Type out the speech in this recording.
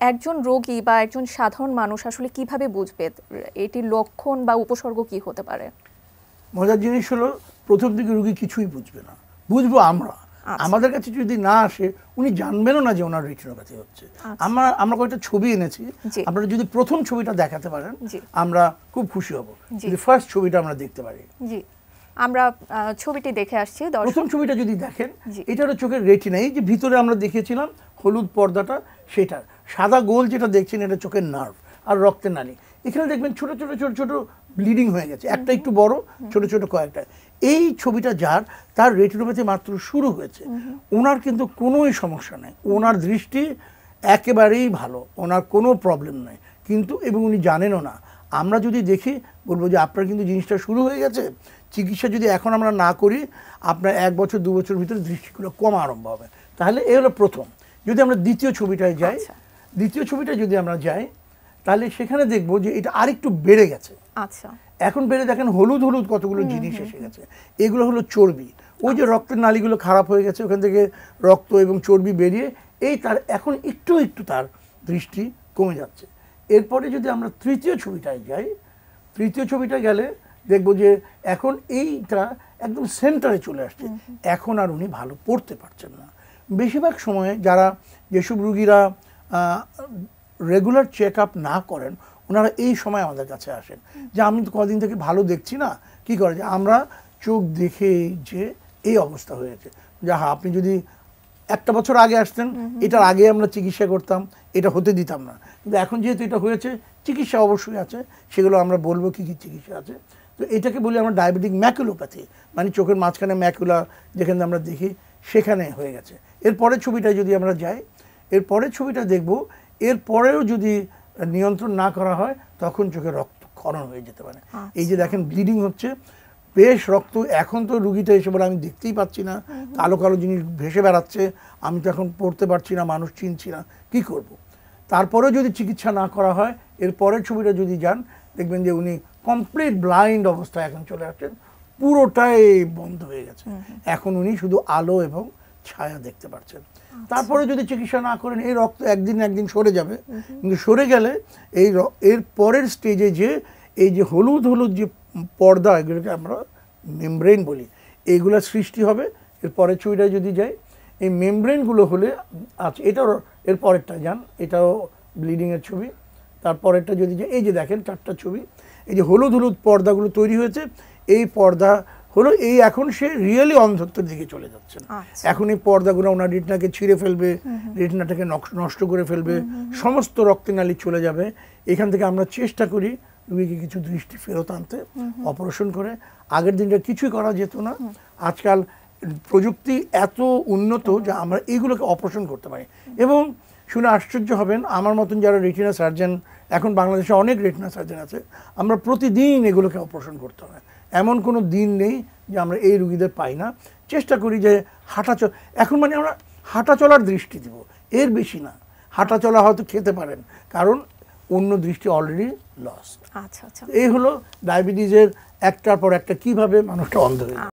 একজন রোগী বা একজন সাধারণ মানুষ আসলে কিভাবে বুঝবে এটির লক্ষণ বা উপসর্গ কি হতে পারে? মজার জিনিস হলো প্রথম দিকে রোগী কিছুই বুঝবে না, বুঝবো আমরা। আমাদের কাছে যদি না আসে উনি জানবেনও না যে ওনার রেটিনোপ্যাথি হচ্ছে। আমরা কয়েকটা ছবি এনেছি, আপনারা যদি প্রথম ছবিটা দেখাতে পারেন আমরা খুব খুশি হব, যদি ফার্স্ট ছবিটা আমরা দেখতে পারি। জি, আমরা ছবিটি দেখে আসছি। প্রথম ছবিটা যদি দেখেন, এটা হলো চোখের রেটিনা। এই যে ভিতরে আমরা দেখিয়েছিলাম হলুদ পর্দাটা, সেটা সাদা গোল যেটা দেখছেন এটা চোখের নার্ভ আর রক্তের নালী। এখানে দেখবেন ছোট ছোট ছোট ছোট ব্লিডিং হয়ে গেছে, একটা একটু বড়, ছোট ছোট কয়েকটা। এই ছবিটা যার, তার রেটিনোপ্যাথি মাত্র শুরু হয়েছে, ওনার কিন্তু কোনোই সমস্যা নেই, ওনার দৃষ্টি একেবারেই ভালো, ওনার কোনো প্রবলেম নেই, কিন্তু এবং উনি জানেনও না। আমরা যদি দেখি বলবো যে আপনার কিন্তু জিনিসটা শুরু হয়ে গেছে, চিকিৎসা যদি এখন আমরা না করি আপনার 1 বছর 2 বছর ভিতরে দৃষ্টিগুলো কমা আরম্ভ হবে। তাহলে এই হলো প্রথম। যদি আমরা দ্বিতীয় ছবিটায় যাই, দ্বিতীয় ছবিটা যদি আমরা যাই তাহলে সেখানে দেখবো যে এটা আরেকটু বেড়ে গেছে। আচ্ছা, এখন বেড়ে দেখেন হলুদ হলুদ কতগুলো জিনিস এসে গেছে, এগুলো হলো চর্বি। ওই যে রক্তের নালীগুলো খারাপ হয়ে গেছে, ওখান থেকে রক্ত এবং চর্বি বেরিয়ে এই তার এখন একটু একটু তার দৃষ্টি কমে যাচ্ছে। এরপরে যদি আমরা তৃতীয় ছবিটায় যাই, তৃতীয় ছবিটা গেলে দেখব যে এখন এইটা একদম সেন্টারে চলে আসছে, এখন আর উনি ভালো পড়তে পারছেন না। বেশিরভাগ সময়ে যারা যেসব রুগীরা রেগুলার চেক আপ না করেন ওনারা এই সময় আমাদের কাছে আসেন যে আমি তো কদিন থেকে ভালো দেখছি না, কি করে যে আমরা চোখ দেখে যে এই অবস্থা হয়েছে। যা হ্যাঁ, আপনি যদি 1 বছর আগে আসতেন এটার আগে আমরা চিকিৎসা করতাম, এটা হতে দিতাম না, কিন্তু এখন যেহেতু এটা হয়েছে চিকিৎসা অবশ্যই আছে, সেগুলো আমরা বলবো কী কী চিকিৎসা আছে। তো এটাকে বলি আমরা ডায়াবেটিক ম্যাকুলোপ্যাথি, মানে চোখের মাঝখানে ম্যাকুলা যেখানে আমরা দেখি সেখানে হয়ে গেছে। এরপরের ছবিটায় যদি আমরা যাই, এরপরের ছবিটা দেখব, এরপরেও যদি নিয়ন্ত্রণ না করা হয় তখন চোখে রক্তক্ষরণ হয়ে যেতে পারে। এই যে দেখেন ব্লিডিং হচ্ছে, বেশ রক্ত, এখন তো রুগীটা এসে বলে আমি দেখতেই পাচ্ছি না, কালো কালো জিনিস ভেসে বেড়াচ্ছে, আমি তো এখন পড়তে পারছি না, মানুষ চিনছি না, কি করব। তারপরেও যদি চিকিৎসা না করা হয়, এর পরের ছবিটা যদি যান দেখবেন যে উনি কমপ্লিট ব্লাইন্ড অবস্থায় এখন চলে আসছেন, পুরোটাই বন্ধ হয়ে গেছে, এখন উনি শুধু আলো এবং ছায়া দেখতে পাচ্ছেন। তারপরে যদি চিকিৎসা না করেন এই রক্ত একদিন একদিন সরে যাবে, কিন্তু সরে গেলে এর পরের স্টেজে যে এই যে হলুদ হলুদ যে পর্দা, এগুলোকে আমরা মেমব্রেন বলি, এইগুলোর সৃষ্টি হবে। এর পরের ছবিটায় যদি যাই, এই মেমব্রেনগুলো হলে আচ্ছা এটাও এর পরেরটা যান, এটাও ব্লিডিংয়ের ছবি। তারপরেরটা যদি যাই, এই যে দেখেন 4টা ছবি, এই যে হলুদ হলুদ পর্দাগুলো তৈরি হয়েছে, এই পর্দা হলো এই এখন সে রিয়েলি অন্ধত্বের দিকে চলে যাচ্ছেন। এখন এই পর্দাগুলো ওনার রেটিনাকে ছিঁড়ে ফেলবে, রেটিনাটাকে নষ্ট করে ফেলবে, সমস্ত রক্তনালী চলে যাবে। এখান থেকে আমরা চেষ্টা করি রোগীকে কিছু দৃষ্টি ফেরত আনতে, অপারেশন করে। আগের দিনটা কিছুই করা যেত না, আজকাল প্রযুক্তি এত উন্নত যে আমরা এইগুলোকে অপারেশন করতে পারি। এবং শুনে আশ্চর্য হবেন, আমার মতন যারা রেটিনা সার্জন, এখন বাংলাদেশে অনেক রেটিনা সার্জন আছে, আমরা প্রতিদিন এগুলোকে অপারেশন করতে হয়। এমন কোনো দিন নেই যে আমরা এই রুগীদের পাই না। চেষ্টা করি যে এখন মানে আমরা হাঁটা চলার দৃষ্টি দিব, এর বেশি না। হাঁটা চলা হয়তো খেতে পারেন, কারণ অন্য দৃষ্টি অলরেডি লস। আচ্ছা আচ্ছা, এই হলো ডায়াবেটিসের একটার পর একটা কিভাবে মানুষটা অন্ধ হয়ে যায়।